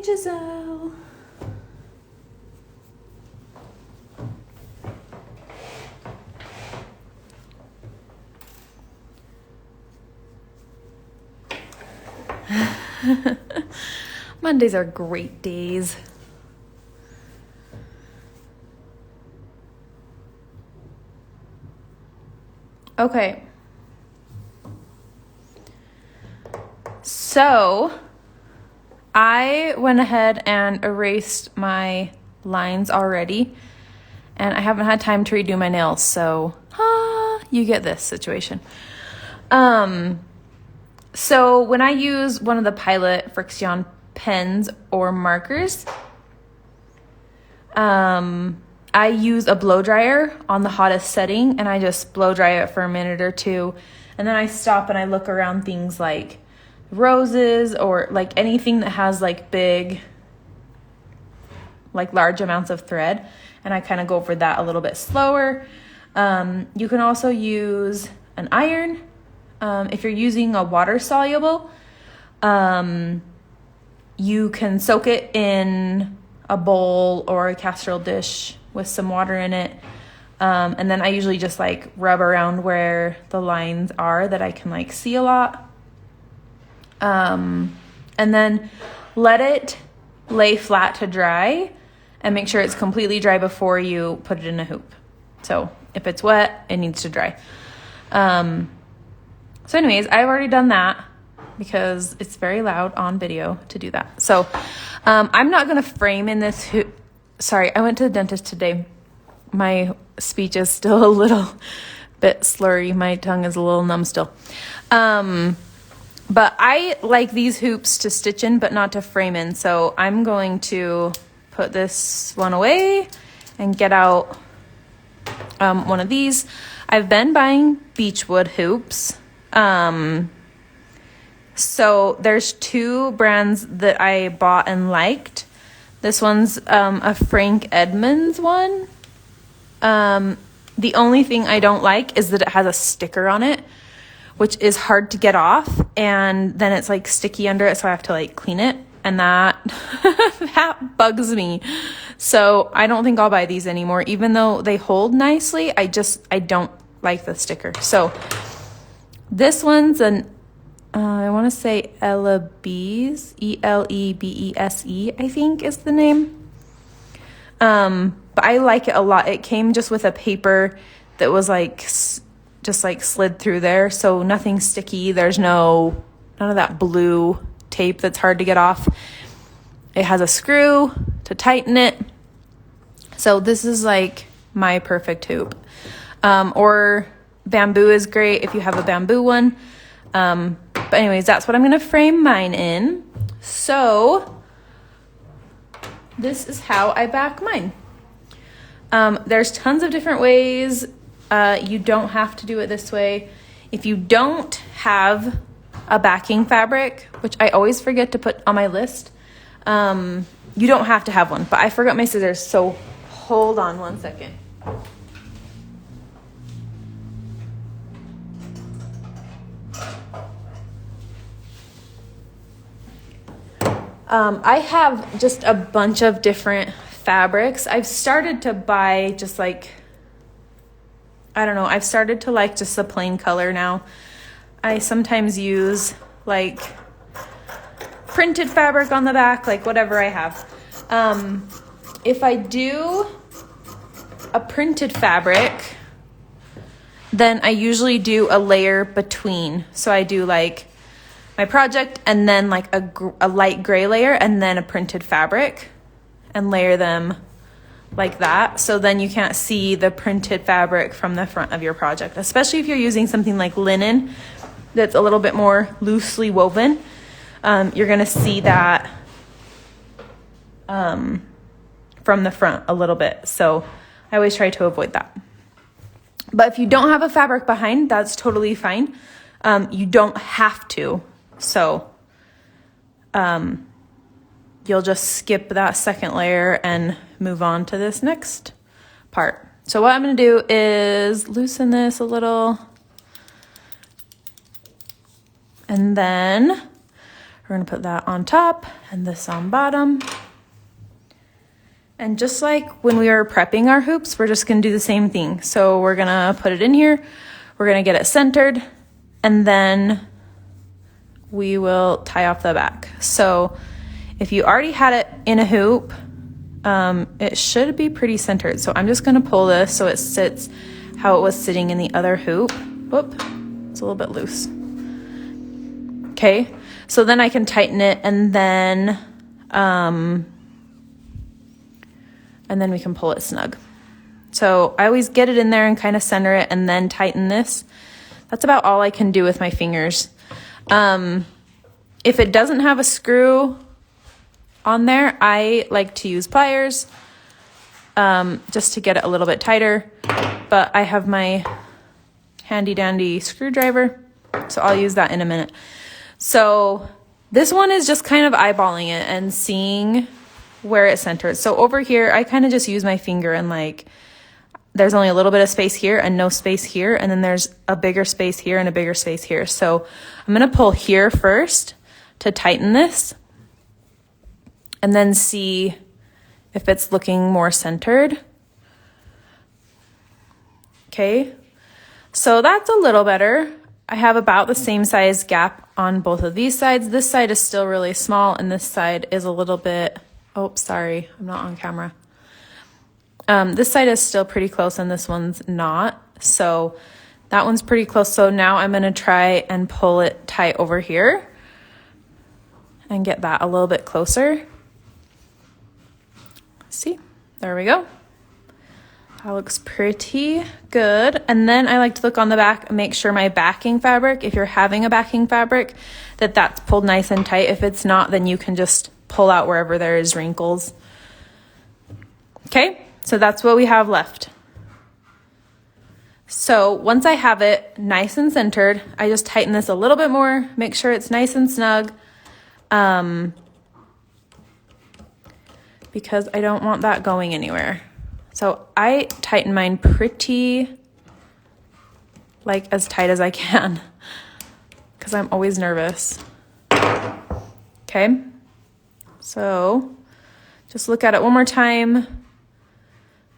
Hey, Giselle. Mondays are great days. Okay. So I went ahead and erased my lines already, and I haven't had time to redo my nails, so you get this situation. So when I use one of the Pilot Frixion pens or markers, I use a blow dryer on the hottest setting, and I just blow dry it for a minute or two, and then I stop and I look around things like roses or like anything that has like big, like large amounts of thread, and I kind of go over that a little bit slower. You can also use an iron. If you're using a water soluble, you can soak it in a bowl or a casserole dish with some water in it. And then I usually just like rub around where the lines are that I can like see a lot. And then let it lay flat to dry and make sure it's completely dry before you put it in a hoop. So if it's wet, it needs to dry. So anyways, I've already done that because it's very loud on video to do that. So I'm not going to frame in this hoop. Sorry, I went to the dentist today. My speech is still a little bit slurry. My tongue is a little numb still. But I like these hoops to stitch in, but not to frame in. So I'm going to put this one away and get out one of these. I've been buying Beechwood hoops. So there's two brands that I bought and liked. This one's a Frank Edmonds one. The only thing I don't like is that it has a sticker on it, which is hard to get off, and then it's like sticky under it, so I have to like clean it, and that that bugs me. So I don't think I'll buy these anymore, even though they hold nicely. I don't like the sticker. So this one's an I want to say Elebese, Elebese, I think is the name. But I like it a lot. It came just with a paper that was like just like slid through there, so nothing sticky. There's none of that blue tape that's hard to get off. It has a screw to tighten it. So this is like my perfect hoop. Or bamboo is great if you have a bamboo one. But anyways, that's what I'm going to frame mine in. So this is how I back mine. There's tons of different ways. You don't have to do it this way. If you don't have a backing fabric, which I always forget to put on my list, you don't have to have one, but I forgot my scissors. So hold on one second. I have just a bunch of different fabrics. I've started to buy just like, I don't know, I've started to like just the plain color now. I sometimes use like printed fabric on the back, like whatever I have. If I do a printed fabric, then I usually do a layer between. So I do like my project and then like a light gray layer and then a printed fabric and layer them like that. So then you can't see the printed fabric from the front of your project, especially if you're using something like linen that's a little bit more loosely woven. You're going to see that from the front a little bit. So I always try to avoid that. But if you don't have a fabric behind, that's totally fine. You don't have to. So you'll just skip that second layer and move on to this next part. So what I'm going to do is loosen this a little and then We're gonna put that on top and this on bottom. And just like when we were prepping our hoops, we're just gonna do the same thing. So we're gonna put it in here, we're gonna get it centered, and then we will tie off the back. So if you already had it in a hoop, it should be pretty centered. So I'm just gonna pull this so it sits how it was sitting in the other hoop. Whoop, it's a little bit loose. Okay, so then I can tighten it, and then we can pull it snug. So I always get it in there and kind of center it and then tighten this. That's about all I can do with my fingers. If it doesn't have a screw on there, I like to use pliers just to get it a little bit tighter. But I have my handy dandy screwdriver, so I'll use that in a minute. So this one is just kind of eyeballing it and seeing where it's centered. So over here, I kind of just use my finger and like, there's only a little bit of space here and no space here. And then there's a bigger space here and a bigger space here. So I'm going to pull here first to tighten this and then see if it's looking more centered. Okay. So that's a little better. I have about the same size gap on both of these sides. This side is still really small and this side is a little bit, oh, sorry, I'm not on camera. This side is still pretty close and this one's not. So that one's pretty close. So now I'm gonna try and pull it tight over here and get that a little bit closer. See, there we go. That looks pretty good. And then I like to look on the back and make sure my backing fabric, if you're having a backing fabric, that that's pulled nice and tight. If it's not, then you can just pull out wherever there is wrinkles. Okay, so that's what we have left. So once I have it nice and centered, I just tighten this a little bit more, make sure it's nice and snug, because I don't want that going anywhere. So I tighten mine pretty, like as tight as I can, because I'm always nervous. Okay, so just look at it one more time,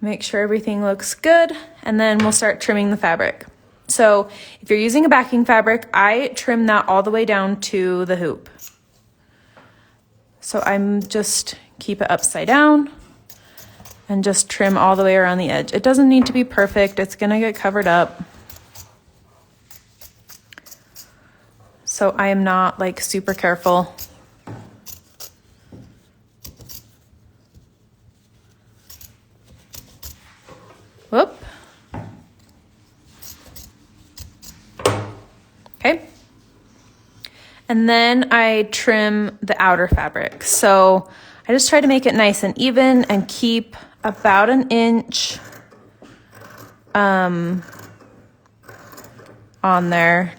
make sure everything looks good, and then we'll start trimming the fabric. So if you're using a backing fabric, I trim that all the way down to the hoop. So I'm just keep it upside down and just trim all the way around the edge. It doesn't need to be perfect. It's gonna get covered up. So I am not like super careful. Whoop. Okay. And then I trim the outer fabric. So I just try to make it nice and even and keep about an inch on there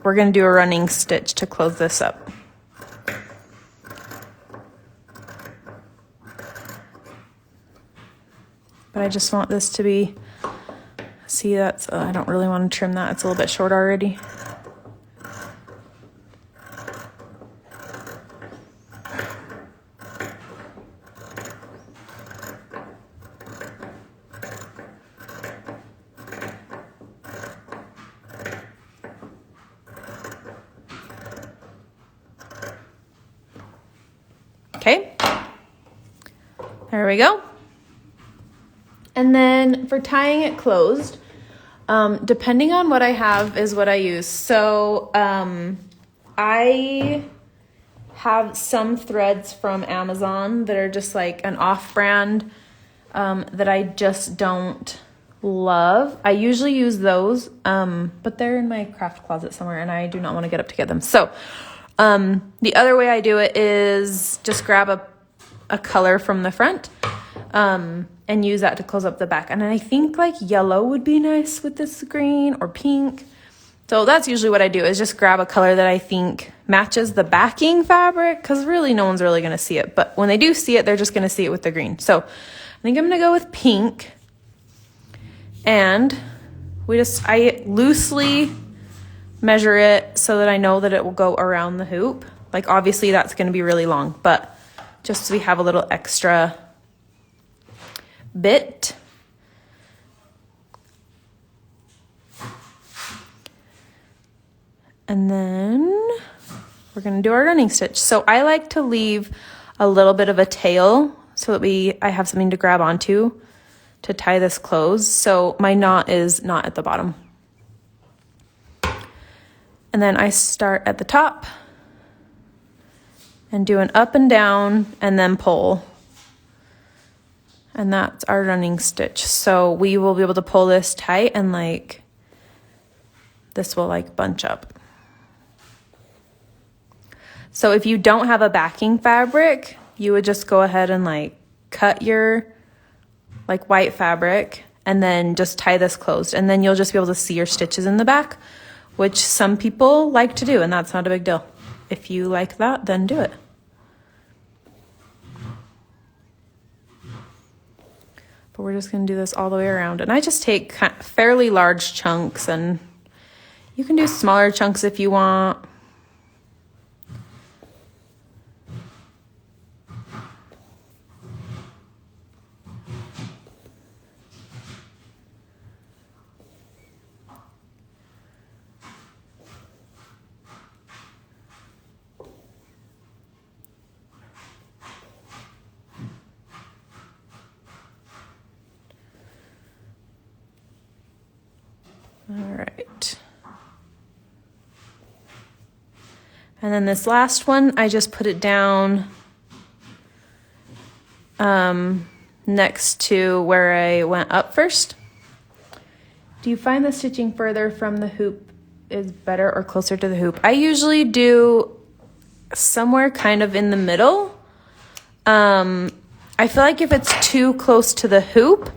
we're gonna do a running stitch to close this up. But I just want this to be, see that's, I don't really want to trim that. It's a little bit short already. Okay, there we go. And then for tying it closed, depending on what I have is what I use. So I have some threads from Amazon that are just like an off-brand that I just don't love. I usually use those, but they're in my craft closet somewhere and I do not want to get up to get them. So the other way I do it is just grab a color from the front and use that to close up the back. And I think like yellow would be nice with this green or pink. So that's usually what I do, is just grab a color that I think matches the backing fabric, because really no one's really going to see it. But when they do see it, they're just going to see it with the green. So I think I'm going to go with pink. And I loosely measure it so that I know that it will go around the hoop. Like obviously that's going to be really long, but just so we have a little extra bit. And then we're going to do our running stitch. So I like to leave a little bit of a tail so that I have something to grab onto to tie this close. So my knot is not at the bottom. And then I start at the top and do an up and down and then pull. And that's our running stitch. So we will be able to pull this tight and like this will like bunch up. So if you don't have a backing fabric, you would just go ahead and like cut your like white fabric and then just tie this closed. And then you'll just be able to see your stitches in the back, which some people like to do, and that's not a big deal. If you like that, then do it. But we're just gonna do this all the way around. And I just take fairly large chunks, and you can do smaller chunks if you want. All right. And then this last one, I just put it down next to where I went up first. Do you find the stitching further from the hoop is better or closer to the hoop? I usually do somewhere kind of in the middle. I feel like if it's too close to the hoop,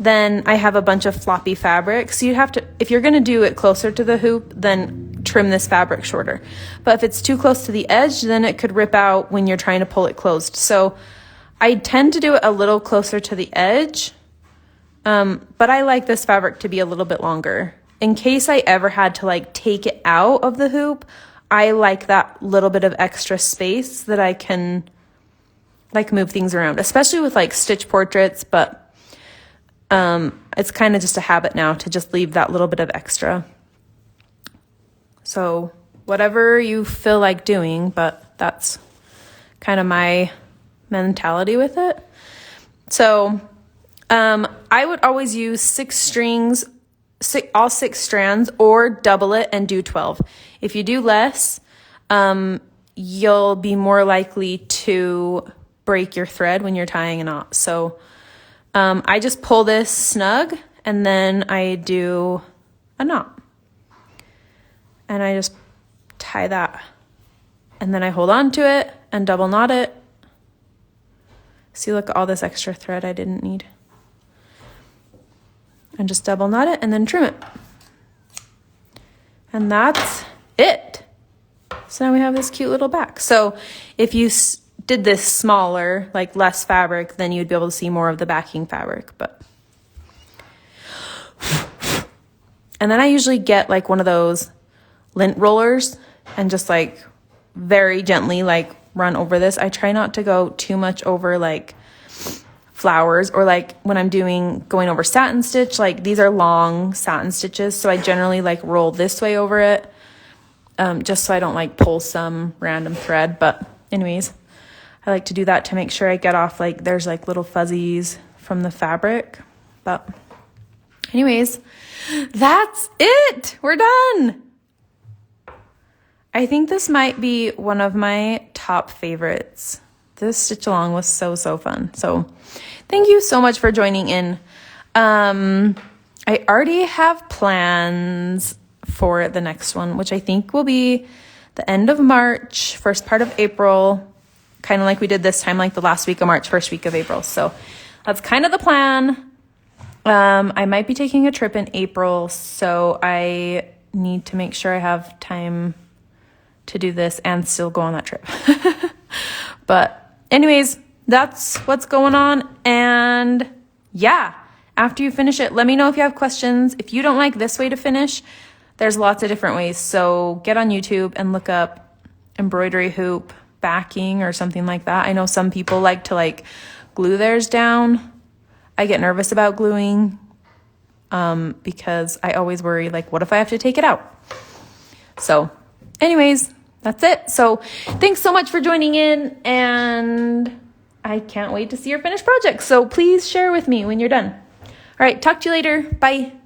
then I have a bunch of floppy fabric. So you'd have to, if you're gonna do it closer to the hoop, then trim this fabric shorter. But if it's too close to the edge, then it could rip out when you're trying to pull it closed. So I tend to do it a little closer to the edge, but I like this fabric to be a little bit longer. In case I ever had to like take it out of the hoop, I like that little bit of extra space that I can like move things around, especially with like stitch portraits, but it's kind of just a habit now to just leave that little bit of extra. So whatever you feel like doing, but that's kind of my mentality with it. So I would always use 6 strings, all 6 strands, or double it and do 12. If you do less, you'll be more likely to break your thread when you're tying a knot. So I just pull this snug and then I do a knot. And I just tie that. And then I hold on to it and double knot it. See, look at all this extra thread I didn't need. And just double knot it and then trim it. And that's it. So now we have this cute little back. So if you did this smaller, like less fabric, then you'd be able to see more of the backing fabric. But and then I usually get like one of those lint rollers and just like very gently like run over this. I try not to go too much over like flowers, or like when I'm going over satin stitch, like these are long satin stitches, so I generally like roll this way over it, just so I don't like pull some random thread. But anyways, I like to do that to make sure I get off like there's like little fuzzies from the fabric. But anyways, that's it. We're done. I think this might be one of my top favorites. This stitch along was so fun. So thank you so much for joining in. I already have plans for the next one, which I think will be the end of March, first part of April, kind of like we did this time, like the last week of March, first week of April. So that's kind of the plan. I might be taking a trip in April, so I need to make sure I have time to do this and still go on that trip. But anyways, that's what's going on. And yeah, after you finish it, let me know if you have questions. If you don't like this way to finish, there's lots of different ways. So get on YouTube and look up embroidery hoop backing or something like that. I know some people like to like glue theirs down. I get nervous about gluing because I always worry, like, what if I have to take it out? So anyways, that's it. So thanks so much for joining in, and I can't wait to see your finished project. So please share with me when you're done. All right, talk to you later. Bye.